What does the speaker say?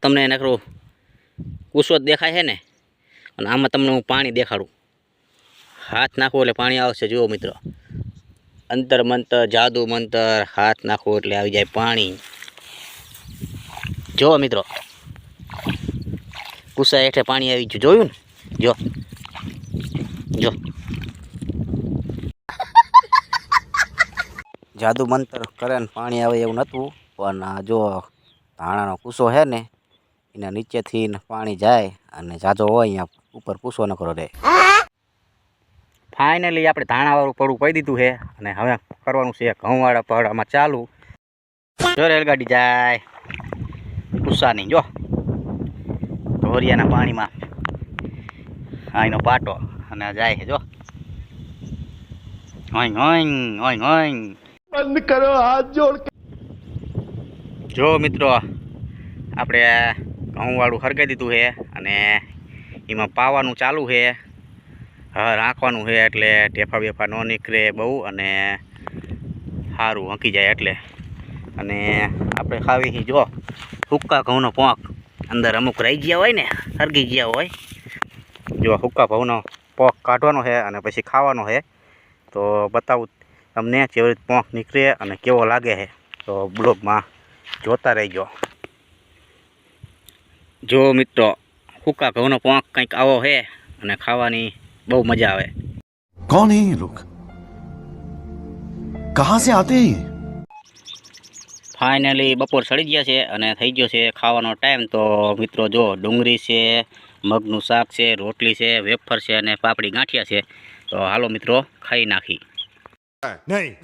તમને નકરું કૂસો દેખાય છે ને, અને આમાં તમને હું પાણી દેખાડું. હાથ નાખો એટલે પાણી આવશે. જુઓ મિત્રો, અંતર મંતર જાદુ મંતર, હાથ નાખો એટલે આવી જાય પાણી. જુઓ મિત્રો, કૂસા હેઠે પાણી આવી ગયું. જોયું ને? જો જો જાદુ મંતર કરે ને પાણી આવે એવું નહોતું, પણ જો ધાણાનો કૂસો છે ને એના નીચેથી પાણી જાય અને જાજો હોય અહીંયા ઉપર કૂસો ન કરો રે. ફાઇનલી આપણે ધાણાવાળું પડું કહી દીધું છે અને હવે કરવાનું છે ઘઉંવાળા પડામાં ચાલુ. જો રેલગાડી જાય કૂસાની, જો ઢોરિયાના પાણીમાં અહીંનો પાટો અને જાય છે. જો હોઈંગ હોઈંગ હોઈંગ હોઈંગ. બંધ કરો હાથ જોડ. જો મિત્રો, આપણે ઘઉંવાળું હરગાઈ દીધું છે અને એમાં પાવાનું ચાલુ છે. હા, રાખવાનું છે એટલે ટેફા બેફા ન નીકળે બહુ અને સારું હંકી જાય એટલે. અને આપણે ખાવી જો હુક્કા ઘઉંનો પોંક, અંદર અમુક રહી ગયા હોય ને, હરગી ગયા હોય. જો હુક્કા ઘઉંનો પોંક કાઢવાનો છે અને પછી ખાવાનો છે. તો બતાવું તમને કેવી રીતે પોંક નીકળે અને કેવો લાગે છે. તો બ્લોગમાં જોતા રહેજો. જો મિત્રો, હુક્કા ઘઉંનો પોંક કંઈક આવો છે અને ખાવાની બહુ મજા આવે. कौन है ये लोग? कहां से आते हैं? ફાઇનલી બપોર સડી ગયા છે અને થઈ ગયો છે ખાવાનો ટાઈમ. તો મિત્રો જો ડુંગળી છે, મગનું શાક છે, રોટલી છે, વેફર છે અને પાપડી ગાંઠિયા છે. તો હાલો મિત્રો, ખાઈ નાખી. नहीं